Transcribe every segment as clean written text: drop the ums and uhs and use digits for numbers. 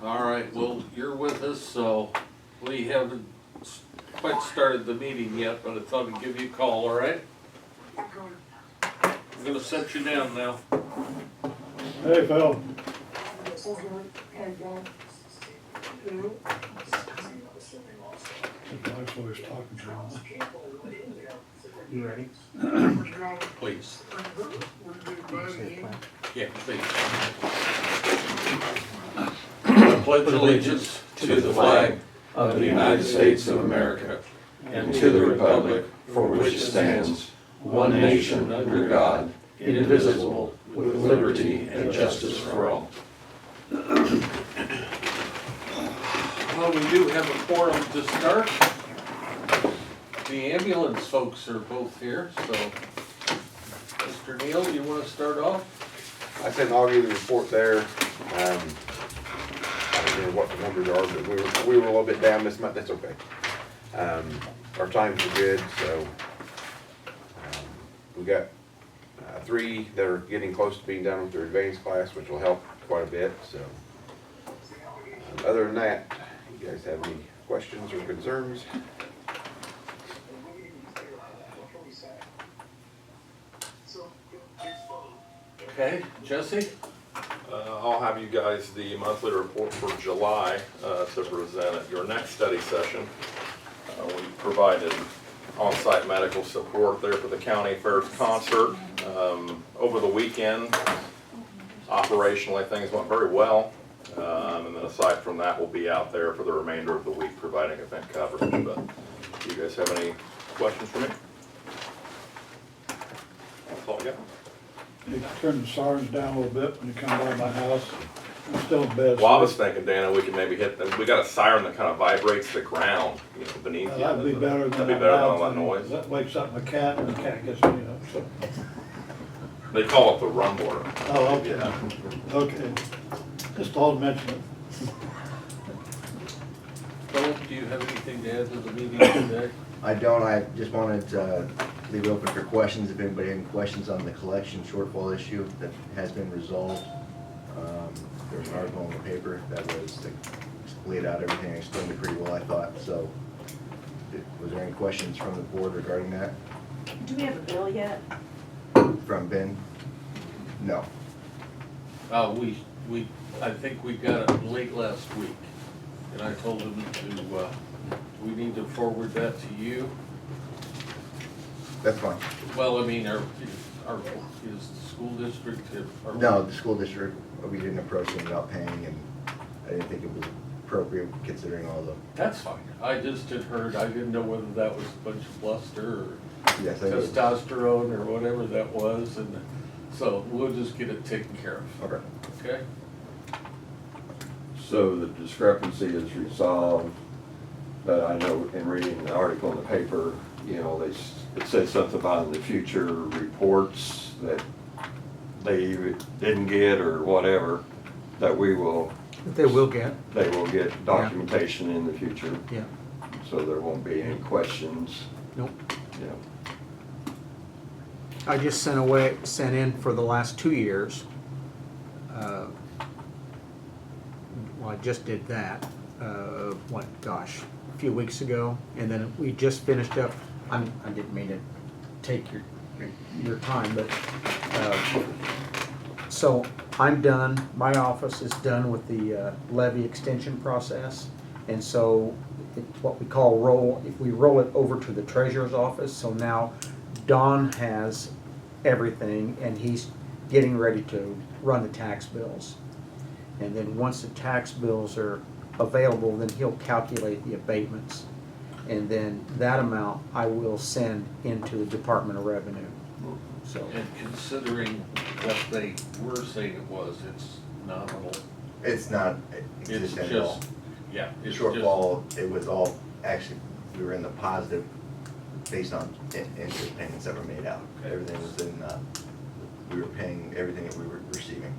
All right, well, you're with us, so we haven't quite started the meeting yet, but I thought I'd give you a call, all right? I'm gonna set you down now. Hey, Phil. Wife's always talking to him. You ready? Please. Yeah, please. I pledge allegiance to the flag of the United States of America and to the republic for which it stands, one nation under God, indivisible, with liberty and justice for all. Well, we do have a quorum to start. The ambulance folks are both here, so Mr. Neal, you want to start off? I said I'll give you the report there. I don't know what the numbers are, but we were a little bit down this month. That's okay. Our times are good, so we got 3 that are getting close to being done with their advanced class, which will help quite a bit. So other than that, you guys have any questions or concerns? Okay, Jesse? I'll have you guys the monthly report for July to present at your next study session. We provided on-site medical support there for the county fairs concert. Over the weekend, operationally, things went very well. And then aside from that, we'll be out there for the remainder of the week providing event coverage. But do you guys have any questions for me? That's all I got. You turn the sirens down a little bit when you come by my house. I'm still in bed. Well, I was thinking, Dana, we could maybe hit, we got a siren that kind of vibrates the ground, you know, beneath you. That'd be better than That'd be that better than loud all that thing. noise. That wakes up my cat and the cat gets me up, so. They call it the rumbler. Oh, okay. Yeah. Okay. Just thought to mention it. Philip, do you have anything to add to the meeting today? I don't, I just wanted to leave it open for questions, if anybody had any questions on the collection shortfall issue that has been resolved. There was an article in the paper that laid out everything, explained it pretty well, I thought, so. Was there any questions from the board regarding that? Do we have a bill yet? From Ben? No. I think we got it late last week, and I told him to, we need to forward that to you. That's fine. Well, I mean, is the school district, No, the school district, we didn't approach them about paying, and I didn't think it was appropriate considering all the, That's fine. I just had heard, I didn't know whether that was a bunch of bluster or yes, I did. testosterone or whatever that was, and so we'll just get it taken care of, Okay. okay? So the discrepancy is resolved, but I know in reading the article in the paper, you know, it said something about in the future reports that they didn't get or whatever, that They will get, they will get documentation in the future, yeah. so there won't be any questions, Nope. you know. I just sent in for the last 2 years. Well, I just did that, a few weeks ago, and then we just finished up. I didn't mean to take your time, but, so I'm done, my office is done with the levy extension process, and so it's what we call if we roll it over to the treasurer's office, so now Don has everything, and he's getting ready to run the tax bills. And then once the tax bills are available, then he'll calculate the abatements. And then that amount I will send into the Department of Revenue. So, And considering what they were saying it was, it's nominal. It's not It's existent at all. just, yeah. The it's shortfall, it was all, actually, we were in the positive based on interest payments that were made out. Everything was in, we were paying everything that we were receiving.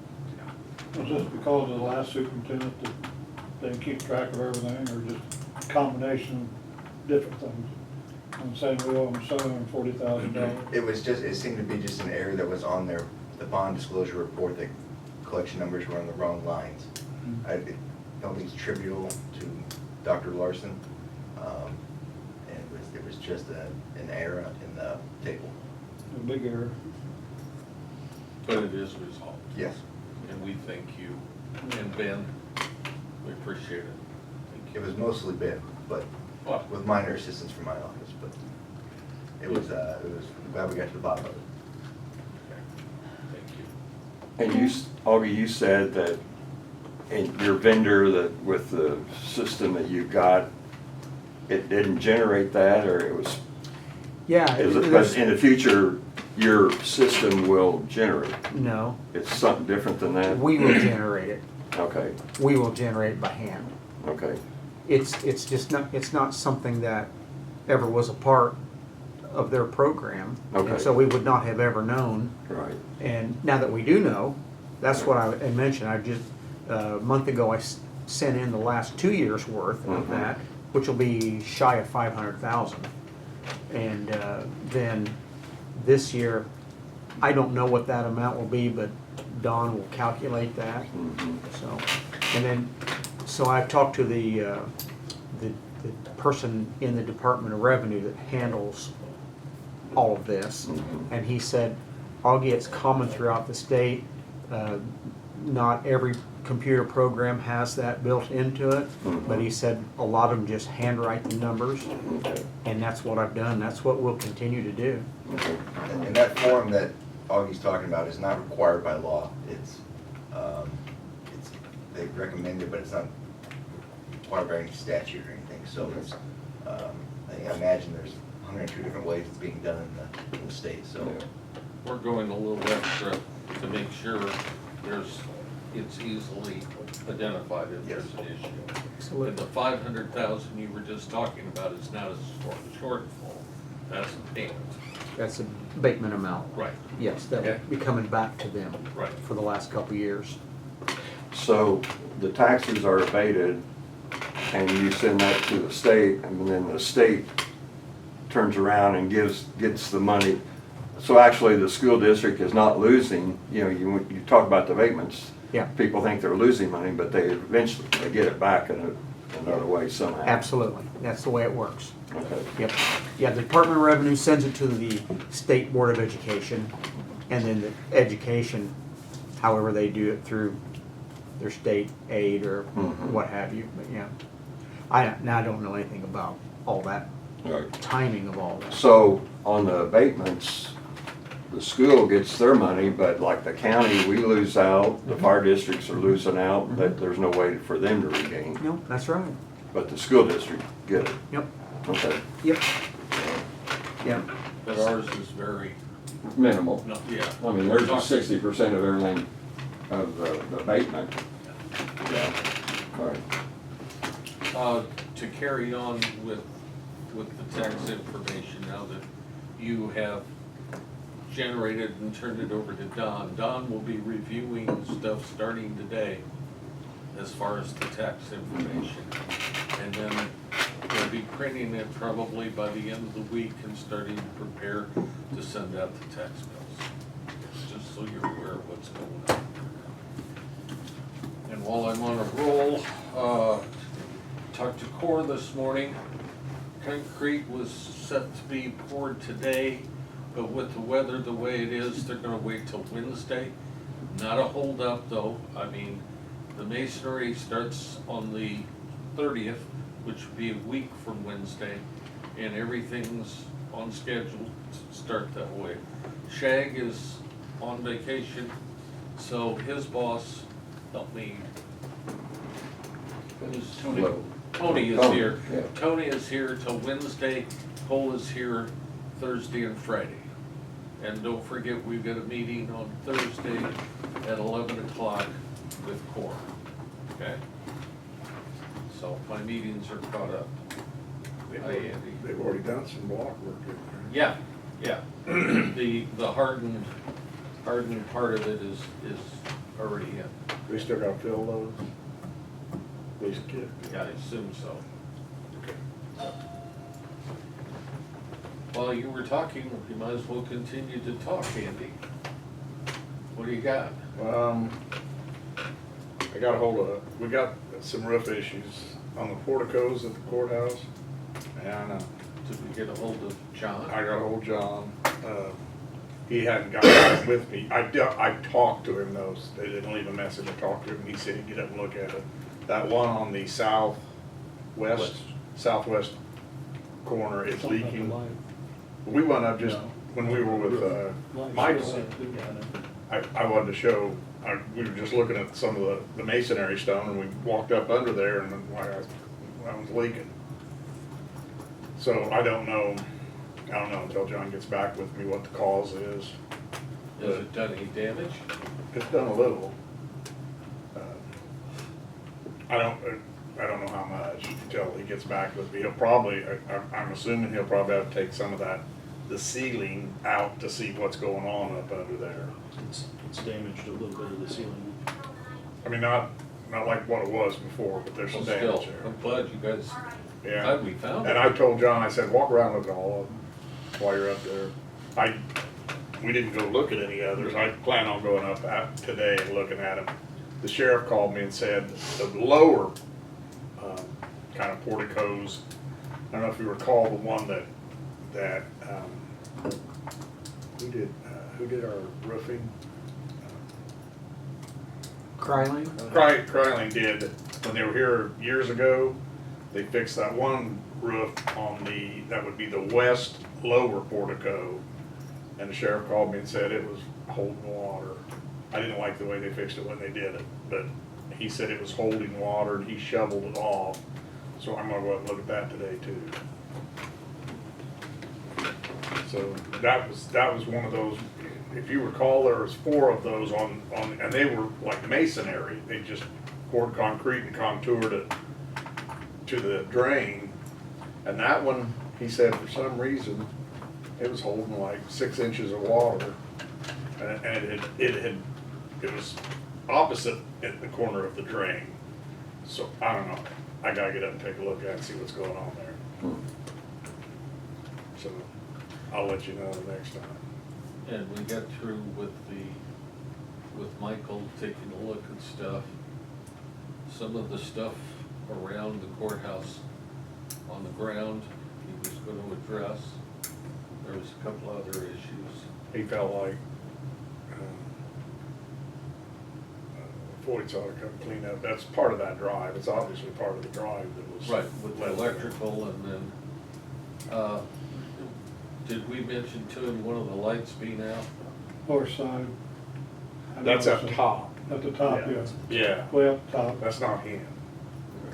Was this because of the last superintendent that didn't keep track of everything, or just a combination of different things? I'm saying we owe them $740,000. It was just, it seemed to be just an error that was on the bond disclosure report, that collection numbers were on the wrong lines. don't think it's trivial to Dr. Larson. And it was just an error in the table. A big error. But it is resolved. Yes. And we thank you. And Ben, we appreciate it. Thank It you. was mostly Ben, but What? with minor assistance from my office, but it was glad we got to the bottom of it. Thank you. And you, Augie, you said that in your vendor, that with the system that you got, it didn't generate that, or it was, Yeah. but in the future, your system will generate? No, It's something different than that? we will generate it. Okay, We will generate it by hand. okay. It's just not, it's not something that ever was a part of their program. Okay. And so we would not have ever known. Right. And now that we do know, that's what I mentioned. I just, a month ago, I sent in the last 2 years' worth of Mhm. that, which will be shy of 500,000. And then this year, I don't know what that amount will be, but Don will calculate that. Mhm. So, and then, so I've talked to the person in the Department of Revenue that handles all of this. Mhm. And he said, Augie, it's common throughout the state. Not every computer program has that built into it, but he said a lot of them just handwrite the numbers, Okay. and that's what I've done. That's what we'll continue to do. Okay. And that form that Augie's talking about is not required by law. It's, they recommend it, but it's not required by any statute or anything. So it's, I imagine there's 102 different ways it's being done in the state, so. Yeah. We're going a little extra to make sure it's easily identified if there's an issue. And the 500,000 you were just talking about is not a shortfall, that's a payment. That's a abatement amount. Right. Yes, that will Okay. be coming back to them Right. for the last couple of years. So the taxes are abated, and you send that to the state, and then the state turns around and gets the money. So actually, the school district is not losing, you talk about the abatements. Yeah. People think they're losing money, but they eventually, they get it back in another way somehow. Absolutely. That's the way it works. Okay. Yep. Yeah, the Department of Revenue sends it to the State Board of Education, and then the education, however they do it through their state aid or Mhm. what have you, but yeah. Now I don't know anything about all that, Right. timing of all that. So on the abatements, the school gets their money, but like the county, we lose out, the fire districts are losing out, but there's no way for them to regain. No, that's right. But the school district get it. Yep, Okay. yep. Yep. But ours is very, Minimal. no, yeah. I mean, there's just 60% of everything of the abatement. Yeah. All right. To carry on with the tax information, now that you have generated and turned it over to Don, Don will be reviewing stuff starting today as far as the tax information. And then we'll be printing it probably by the end of the week and starting to prepare to send out the tax bills, just so you're aware of what's going on. And while I'm on a roll, talked to Core this morning. Concrete was set to be poured today, but with the weather the way it is, they're gonna wait till Wednesday. Not a holdup though. I mean, the masonry starts on the 30th, which would be a week from Wednesday, and everything's on schedule to start that way. Shag is on vacation, so his boss helped me. Who's Tony? Hello. Tony is Tony, here. yeah. Tony is here till Wednesday, Cole is here Thursday and Friday. And don't forget, we've got a meeting on Thursday at 11 o'clock with Core, okay? So my meetings are caught up. Hi, Andy. They've already done some block work in there. Yeah, yeah. The hardened part of it is already in. They still gotta fill those? These kids? Yeah, I assume so. Okay. While you were talking, you might as well continue to talk, Andy. What do you got? I got a hold of, we got some roof issues on the porticos at the courthouse. And Did we get a hold of John? I got a hold of John. He hadn't got back with me. I talked to him though. They didn't leave a message. I talked to him. He said he'd get up and look at it. That one on the southwest corner is Something about the leaking. light. We went up just when we were with Michael. I wanted to show, we were just looking at some of the masonry stone and we walked up under there and I was leaking. So I don't know until John gets back with me what the cause is. Has it done any damage? It's done a little. I don't know how much until he gets back with me. He'll probably, I'm assuming he'll probably have to take some of the ceiling out to see what's going on up under there. It's damaged a little bit of the ceiling. I mean, not like what it was before, but there's Well, some still, damage I'm there. glad you guys, Yeah. glad we found it. And I told John, I said, walk around, look at all of them while you're up there. We didn't go look at any others. I plan on going up today and looking at them. The sheriff called me and said the lower kind of porticos, I don't know if you recall the one that who did our roofing? Kryling? Kryling did, when they were here years ago, they fixed that one roof on that would be the west lower portico. And the sheriff called me and said it was holding water. I didn't like the way they fixed it when they did it, but he said it was holding water and he shoveled it off. So I'm gonna go up and look at that today too. So that was one of those, if you recall, there was 4 of those on, and they were like masonry. They just poured concrete and contoured it to the drain. And that one, he said for some reason, it was holding like 6 inches of water. And it was opposite at the corner of the drain. So I don't know. I gotta get up and take a look at it and see what's going on there. So I'll let you know the next time. And we got through with Michael taking a look at stuff. Some of the stuff around the courthouse on the ground, he was gonna address. There was a couple other issues. He felt like Floyd's ought to come clean up. That's part of that drive. It's obviously part of the drive that was. Right, with the left. electrical and then, did we mention to him one of the lights being out? North side. I That's up noticed it. top. At the top, yeah. Yeah. Way up top. That's not him.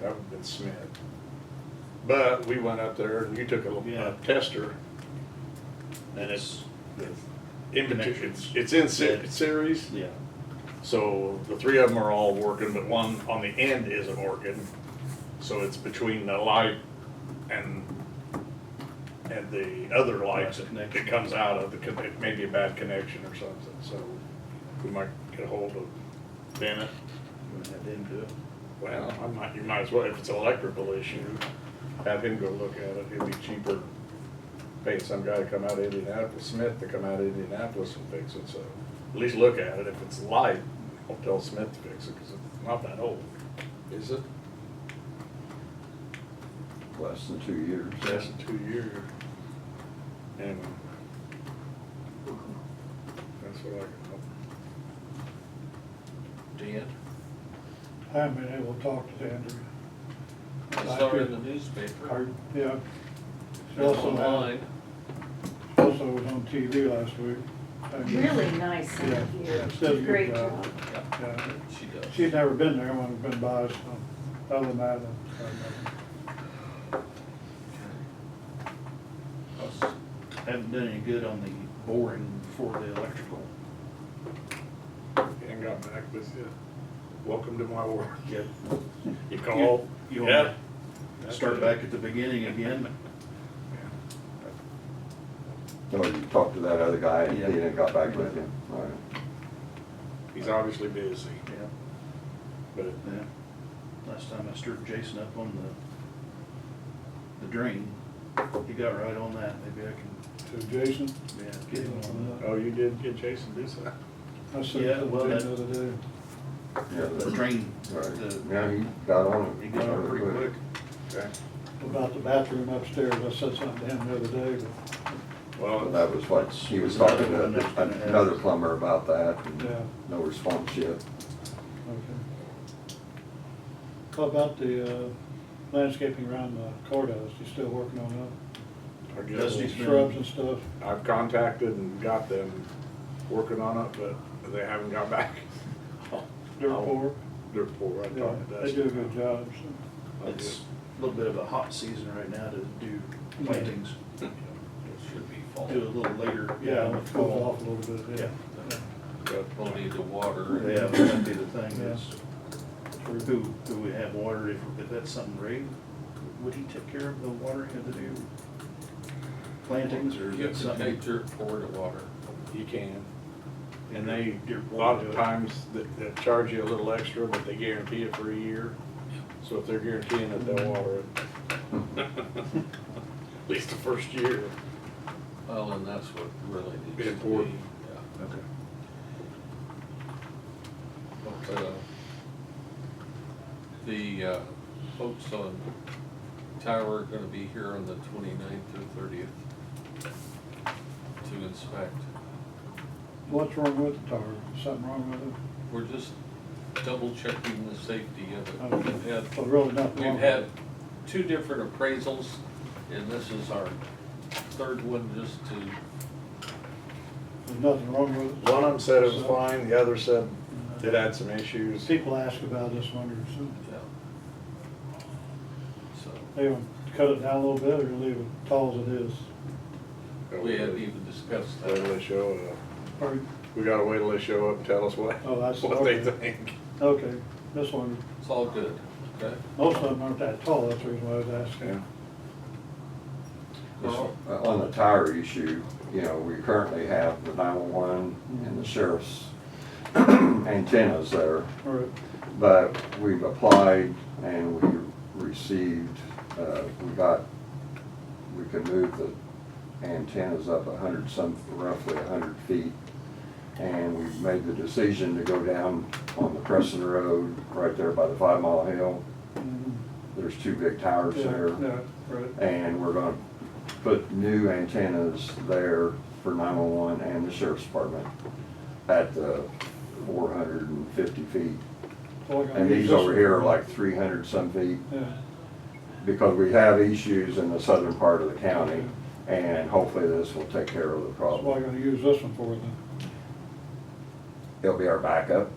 That would have been Smith. But we went up there and you took a tester. And it's in series. Yeah. So the 3 of them are all working, but one on the end isn't working. So it's between the light and the other lights that comes out of it may be a bad connection or something. So we might get a hold of Bennett. That didn't do it. Well, you might as well, if it's an electrical issue, have him go look at it. It'd be cheaper paying some guy to come out of Indianapolis, Smith to come out of Indianapolis and fix it. So at least look at it. If it's light, I'll tell Smith to fix it because it's not that old. Is it? Less than 2 years. Less than 2 years. Anyway. That's what I can help. Dan? I haven't been able to talk to Andrew. I saw it in the newspaper. Yeah. She also Online. was on TV last week. Really nice Yeah. interview. Does a good Great job. job. Yeah. She does. She'd never been there when I've been by, so other than that, Haven't done any good on the boring for the electrical. And got back with you. Welcome to my world. Yep. You call? You Yeah. want to start back at the beginning again? No, you talked to that other guy and he Yeah. didn't got back with you. All right. He's obviously busy, Yeah. but Yeah. Last time I stirred Jason up on the drain, he got right on that. Maybe I can, to Jason, get him on that. oh, you did get Jason to do something? I said Yeah, to well, him that- the other day. Yeah, the drain, Right, the, yeah, he got on it. he got on it pretty quick. Okay. About the bathroom upstairs, I said something to him the other day, but, Well, Well, that was what, he was Another talking one that's gonna to have- another plumber about that, and yeah, no response yet. okay. How about the landscaping around the courthouse? You still working on that? I guess Dusty's been- Shrubs and stuff? I've contacted and got them working on it, but they haven't got back. Dirt poor? They're poor, I Yeah, talked to they Dusty. do a good job, so. It's a little bit of a hot season right now to do plantings. It should be fall. Do a little later, Yeah, in the it goes fall. off a little bit, yeah. But We'll need the water. Yeah, that'd be the thing, Yeah. is who we have water, if that's something Ray, would he take care of the water, had to do plantings, or is You that can something? take dirt pour to water. you can. And they, Dirt a lot poor, of do it. times, that charge you a little extra, but they guarantee it for a year. So if they're guaranteeing it, they'll water it. At least the first year. Well, and that's what really needs Being to poured. be. Yeah. Okay. But, the folks on tower are gonna be here on the 29th or 30th to inspect. What's wrong with the tower? Something wrong with it? We're just double checking the safety of it. Okay. We've had- Well, really nothing wrong We've with had it. 2 different appraisals, and this is our 3rd one just to, There's nothing wrong with it? One of them said it was fine, the other said it had some issues. People ask about this one, so yeah. So, they want to cut it down a little bit or leave it tall as it is? we haven't even discussed Wait till that. they show up. Or, We gotta wait till they show up and tell us what, Oh, that's- what they okay. think. okay, this one, It's all good, okay? most of them aren't that tall, that's the reason why I was asking. Yeah. On the tire issue, you know, we currently have the 911 and the sheriff's antennas there. All right, But we've applied and we received, we can move the antennas up roughly 100 feet. And we've made the decision to go down on the Crescent Road, right there by the 5 Mile Hill. mhm. There's 2 big towers Yeah, there. yeah, right, And we're gonna put new antennas there for 911 and the sheriff's department at the 450 feet. So we're gonna And use these this over one. here are like 300 some feet, Yeah, because we have issues in the southern part of the county, and hopefully this will take care of the so problem. what are you gonna use this one for then? It'll be our backup,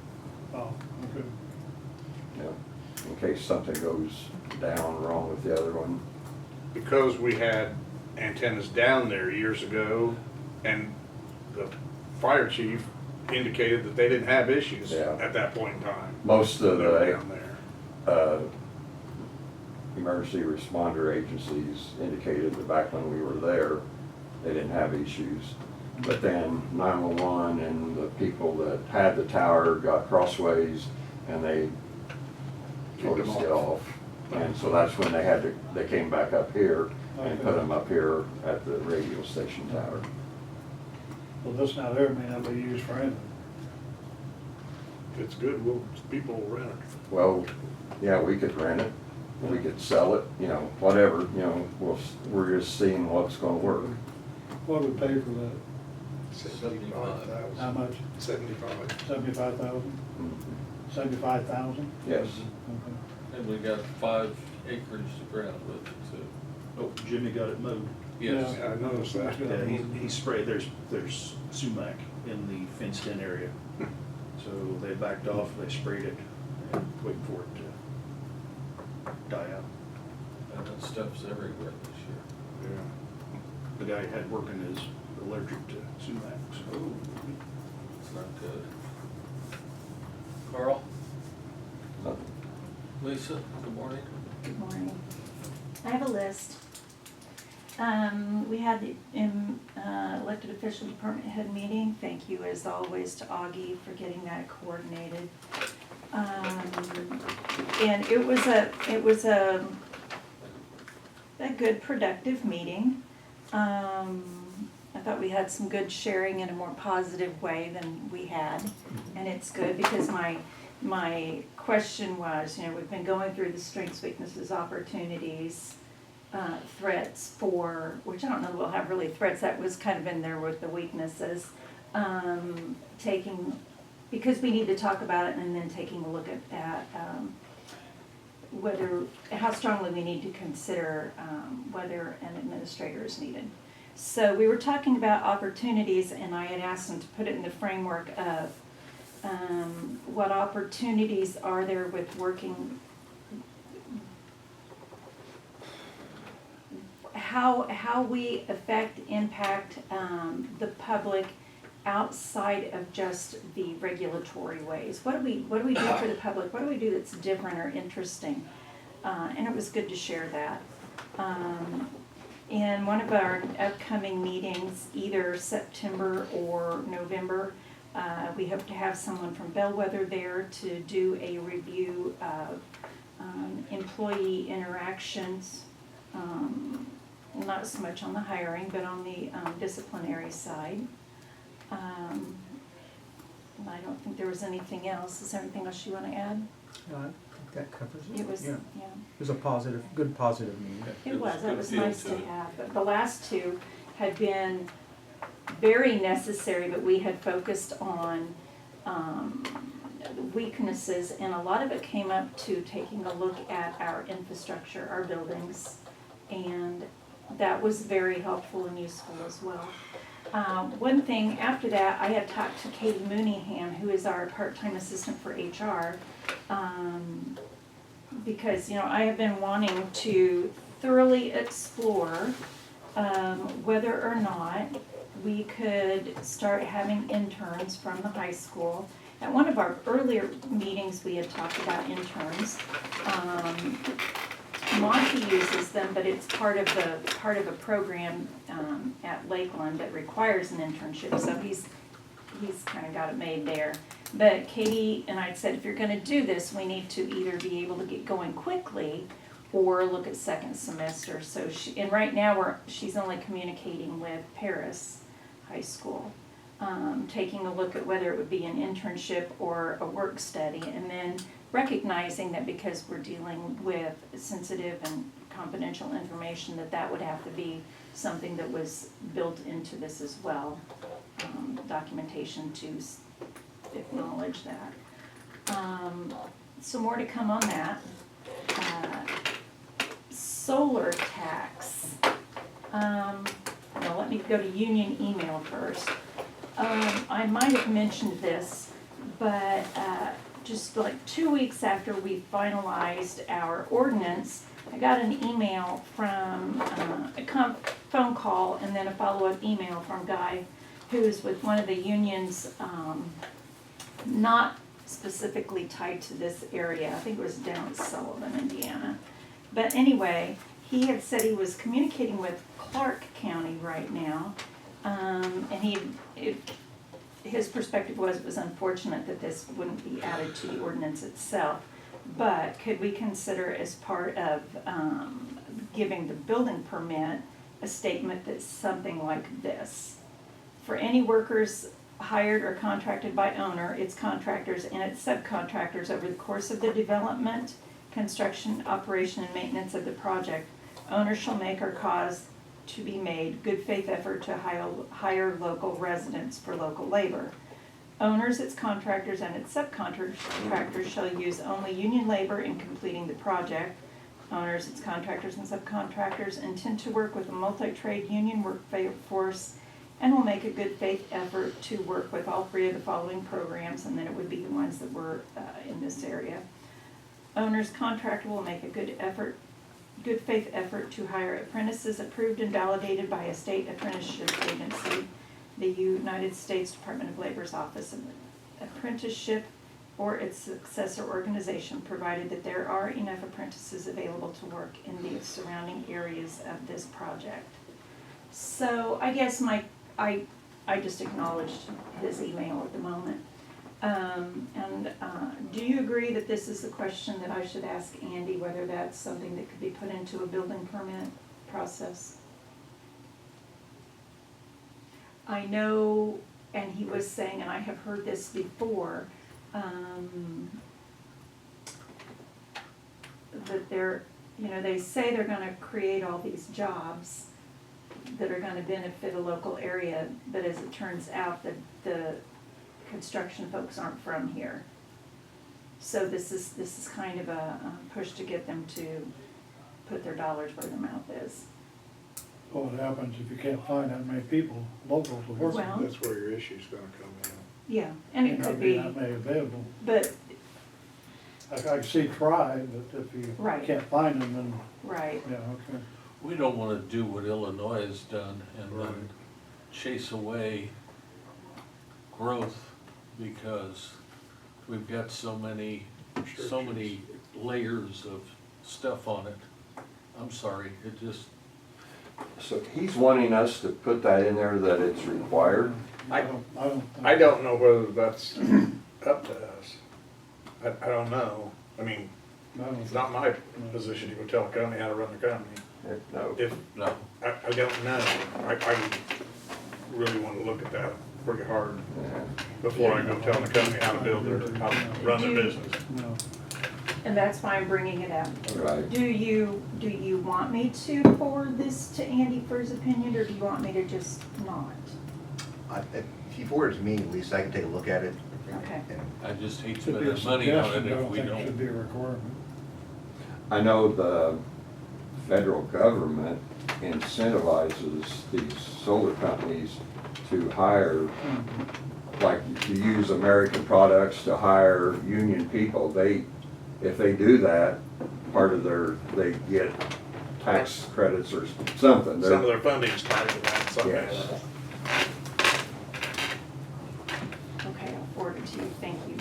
Oh, okay, you know, in case something goes down wrong with the other one. Because we had antennas down there years ago, and the fire chief indicated that they didn't have issues Yeah. at that point in time. Most of They were the down there. emergency responder agencies indicated that back when we were there, they didn't have issues. But then 911 and the people that had the tower got crossways and they told us to get off. And so that's when they came back up here and put them up here at the radio station tower. well, this now there may not be used for anything. If it's good, people will rent it. Well, yeah, we could rent it, we could sell it, you know, whatever, you know, we're just seeing what's gonna work. What would we pay for that? 75. How much? 75. 75,000? Mhm. 75,000? Yes. Okay. And we got 5 acres to ground with it too. Oh, Jimmy got it mowed. Yes. Yeah, I noticed that. Yeah, he sprayed, there's sumac in the fenced-in area. So they backed off, they sprayed it, and waiting for it to die out. And that stuff's everywhere this year. Yeah. The guy he had working is allergic to sumac, so. It's not good. Carl? Nothing. Lisa, good morning. Good morning. I have a list. We had the elected official department head meeting. Thank you as always to Augie for getting that coordinated. And it was a good productive meeting. I thought we had some good sharing in a more positive way than we had. And it's good because my my question was, we've been going through the strengths, weaknesses, opportunities, threats for, which I don't know we'll have really threats, that was kind of in there with the weaknesses. Because we need to talk about it and then taking a look at how strongly we need to consider whether an administrator is needed. So we were talking about opportunities, and I had asked them to put it in the framework of what opportunities are there with working, how we impact the public outside of just the regulatory ways. What do we do for the public? What do we do that's different or interesting? And it was good to share that. In one of our upcoming meetings, either September or November, we hope to have someone from Bellwether there to do a review of employee interactions, not so much on the hiring, but on the disciplinary side. I don't think there was anything else. Is there anything else you want to add? No, I think that covers it. It was, Yeah. yeah. It was a good positive meeting. It was, good it was feel nice to to it. have, but the last two had been very necessary, but we had focused on weaknesses, and a lot of it came up to taking a look at our infrastructure, our buildings, and that was very helpful and useful as well. One thing, after that, I had talked to Katie Mooneyham, who is our part-time assistant for HR, because, I have been wanting to thoroughly explore whether or not we could start having interns from the high school. At one of our earlier meetings, we had talked about interns. Monty uses them, but it's part of a program at Lakeland that requires an internship, so he's kind of got it made there. But Katie and I said, if you're going to do this, we need to either be able to get going quickly or look at second semester. So right now she's only communicating with Paris High School, taking a look at whether it would be an internship or a work study, and then recognizing that because we're dealing with sensitive and confidential information, that would have to be something that was built into this as well, documentation to acknowledge that. So more to come on that. Solar tax. Well, let me go to union email first. I might have mentioned this, but just like 2 weeks after we finalized our ordinance, I got an email from a phone call and then a follow-up email from a guy who's with one of the unions, not specifically tied to this area. I think it was down in Sullivan, Indiana. But anyway, he had said he was communicating with Clark County right now, and his perspective was it was unfortunate that this wouldn't be added to the ordinance itself, but could we consider as part of giving the building permit a statement that's something like this: for any workers hired or contracted by owner, its contractors, and its subcontractors over the course of the development, construction, operation, and maintenance of the project, owner shall make or cause to be made good faith effort to hire local residents for local labor. Owners, its contractors, and its subcontractors shall use only union labor in completing the project. Owners, its contractors, and subcontractors intend to work with a multi-trade union workforce and will make a good faith effort to work with all three of the following programs, and then it would be the ones that were in this area. Owner's contractor will make a good faith effort to hire apprentices approved and validated by a state apprenticeship agency, the United States Department of Labor's Office of Apprenticeship, or its successor organization, provided that there are enough apprentices available to work in the surrounding areas of this project. So I guess I just acknowledged his email at the moment. Do you agree that this is a question that I should ask Andy, whether that's something that could be put into a building permit process? I know, and he was saying, and I have heard this before, that they're, you know, they say they're gonna create all these jobs that are gonna benefit a local area, but as it turns out, the construction folks aren't from here. So this is kind of a push to get them to put their dollars where their mouth is. What happens if you can't find that many people, local to work? Well, That's where your issue's gonna come in. yeah, and it May could not be, that many available. but, I can see try, but if you Right. can't find them, then, right, yeah, okay. We don't wanna do what Illinois has done and Right. then chase away growth because we've got so many layers of stuff on it. I'm sorry, it just, So he's wanting us to put that in there that it's required? I don't think. I don't know whether that's up to us. I don't know. I mean, I don't it's think- not my position to go tell a company how to run the company. No. If, no. I don't know. I really wanna look at that pretty hard Yeah. before I go telling the company how to build how to run their business. No. and that's why I'm bringing it up. Right. Do you want me to forward this to Andy for his opinion, or do you want me to just not? If you forward it to me, at least I can take a look at it. Okay. And I just hate Should be a spending money on suggestion, it I if don't we think it should don't. be a requirement. I know the federal government incentivizes these solar companies to hire, like to use American products to hire union people. If they do that, part of they get tax credits or something. Some of their funding's tied to that, some Yes. Okay, I'll forward it to you, thank you.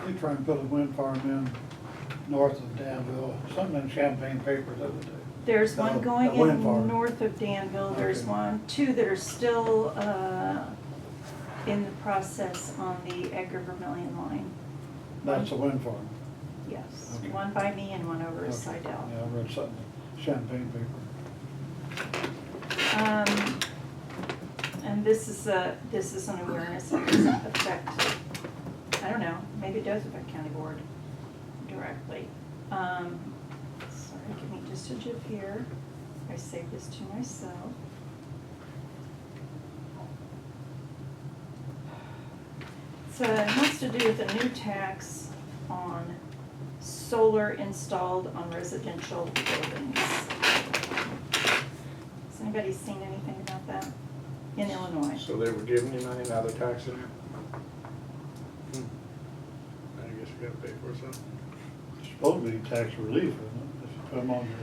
They try and put a wind farm in north of Danville, something in Champaign papers the other day. There's one Oh, going that wind in farm. north of Danville, there's Okay. two that are still, in the process on the Edgar Vermillion line. That's a wind farm. Yes, Okay. one by me and one over at Okay. Sidell. Yeah, I read something in Champaign paper. And this is an awareness that doesn't affect, I don't know, maybe it does affect county board directly. Sorry, give me just a jiff here. I saved this to myself. So it has to do with a new tax on solar installed on residential buildings. Has anybody seen anything about that in Illinois? So they were giving you money, now they're taxing it? I guess you gotta pay for something. It's supposed to be tax relief, isn't it, if you put them on your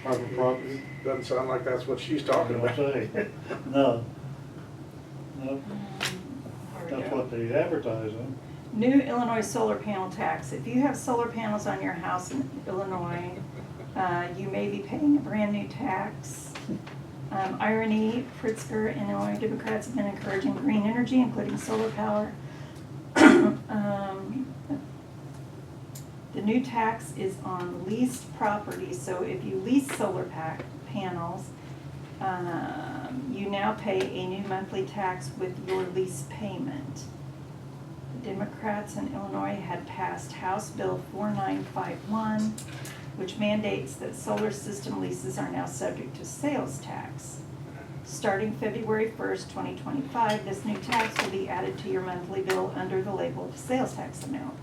private property? Doesn't sound like that's what she's talking That's what about. I say. No. No, Here we that's go. what they advertise on. New Illinois solar panel tax. If you have solar panels on your house in Illinois, you may be paying a brand new tax. Irony, Pritzker and Illinois Democrats have been encouraging green energy, including solar power. The new tax is on leased property, so if you lease solar panels, you now pay a new monthly tax with your lease payment. The Democrats in Illinois had passed House Bill 4951, which mandates that solar system leases are now subject to sales tax. Starting February 1st, 2025, this new tax will be added to your monthly bill under the label of sales tax amount.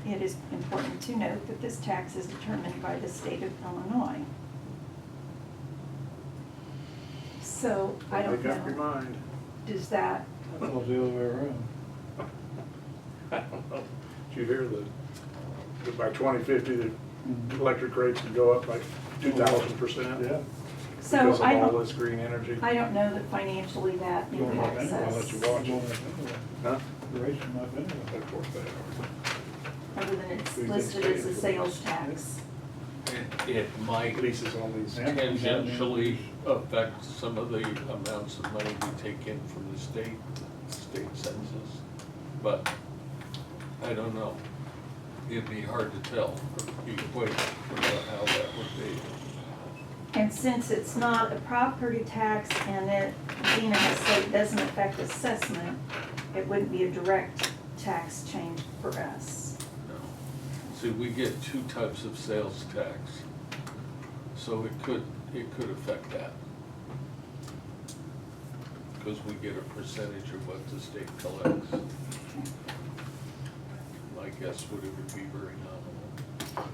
It is important to note that this tax is determined by the state of Illinois. So, I don't Make up your know, mind. does that, I thought it was the other way around. I don't know. Did you hear that by 2050, the electric rates can go up like 2,000%? Yeah. so Because of I all don't, this green energy? I don't know that financially that Going up impacts anyway, I'll let us, you watch Going it. up anyway. Huh? The rates are up anyway. Of course they are. other than it's Who you think's listed as a paying for sales this? tax. It might Leases on these. Yeah. tangentially affect some of the amounts of money we take in from the state census, but I don't know. it'd be hard to tell the equation about how that would be. And since it's not a property tax and it, Dina has said it doesn't affect assessment, it wouldn't be a direct tax change for us. No. See, we get two types of sales tax, so it could affect that. Because we get a percentage of what the state collects. My guess would it would be very nominal.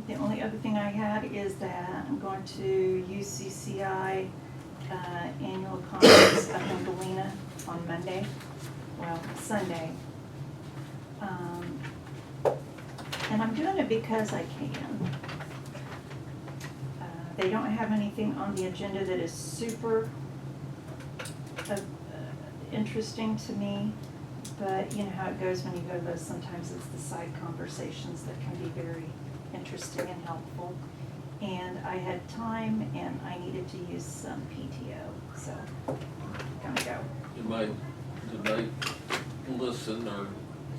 The only other thing I had is that I'm going to UCCI annual conference up in Galena on Monday, well, Sunday. And I'm doing it because I can. They don't have anything on the agenda that is super interesting to me, but you know how it goes when you go to those, sometimes it's the side conversations that can be very interesting and helpful. And I had time and I needed to use some PTO, so I'm gonna go. You might tonight listen or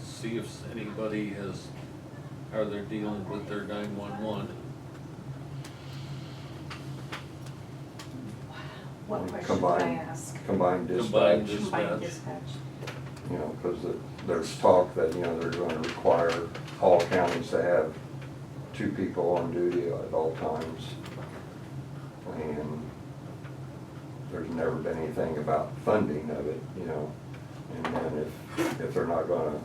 see if anybody has, how they're dealing with their 911. What question did I ask? Combined Combined dispatch, Combined dispatch. dispatch. you know, because there's talk that, you know, they're going to require all counties to have 2 people on duty at all times. And there's never been anything about funding of it, you know. And then if they're not gonna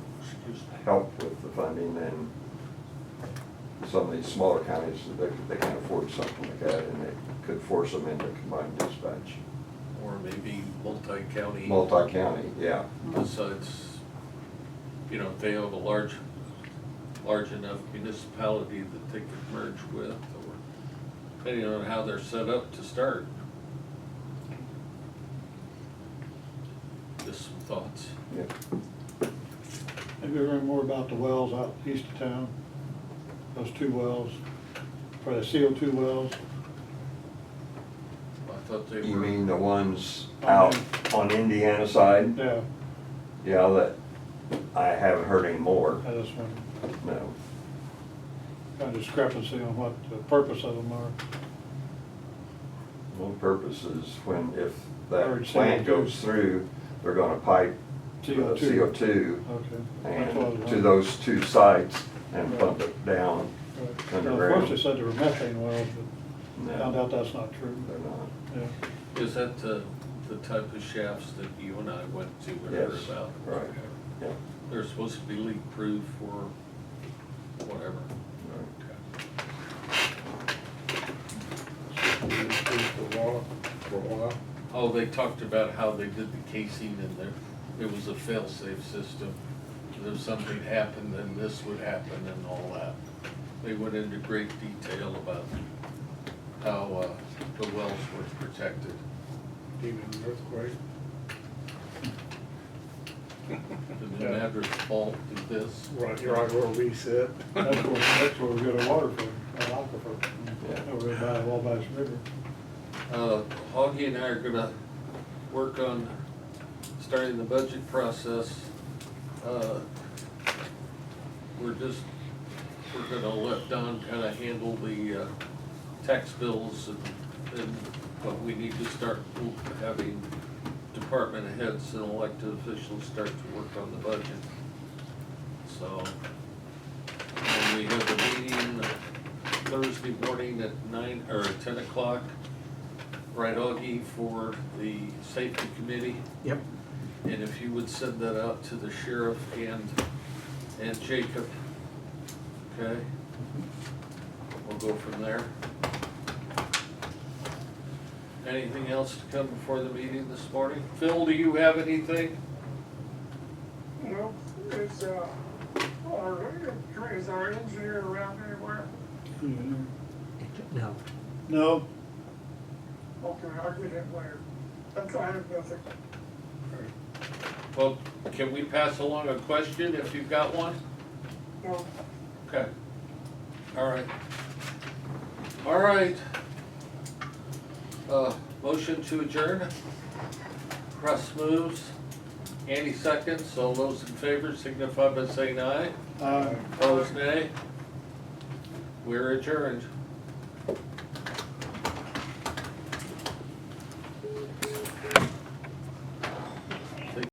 help with the funding, then some of these smaller counties, they can't afford something like that, and it could force them into combined dispatch. Or maybe multi-county. Multi-county, yeah. Besides, you know, if they have a large enough municipality that they could merge with, or depending on how they're set up to start. Just some thoughts. Yeah. Have you ever heard more about the wells out east of town? Those 2 wells, or the CO2 wells? I thought they were. You mean the ones out on Indiana side? Yeah, Yeah, that, I haven't heard any more, I just want no. kind of discrepancy on what the purpose of them are. One purpose is when, if Or that CO2. plant goes through, they're gonna pipe CO2. CO2 Okay. That's what I was and to wondering. those 2 sites and pump it down. Right. underground. Now, first they said they were methane wells, but found No, out that's not true. they're not. Yeah. Is that the type of shafts that you and I went to and heard Yes, about? right. Okay. Yeah, They're supposed to be leak proof or whatever. right. Okay. For a while. Oh, they talked about how they did the casing and there was a fail-safe system. If something happened, then this would happen and all that. They went into great detail about how the wells were protected. Even an earthquake. The New Madras fault did this. Right, you're right where we sit. That's where we get our water from, our aquifer. Yeah. Over by Wabash River. Augie and I are gonna work on starting the budget process. We're gonna let Don kinda handle the tax bills and but we need to start having department heads and elected officials start to work on the budget. So, and we have a meeting Thursday morning at 9 or 10 o'clock. Right, Augie, for the safety committee? Yep. And if you would send that out to the sheriff and Jacob, okay? We'll go from there. Anything else to come before the meeting this morning? Phil, do you have anything? No, is our engineer around anywhere? No. No, Okay, I'll get him later. That's, I have nothing. Well, can we pass along a question if you've got one? No. Okay. All right. All right. Motion to adjourn. Russ moves. Andy seconds, all those in favor signify by saying aye. Opposed, nay. We're adjourned.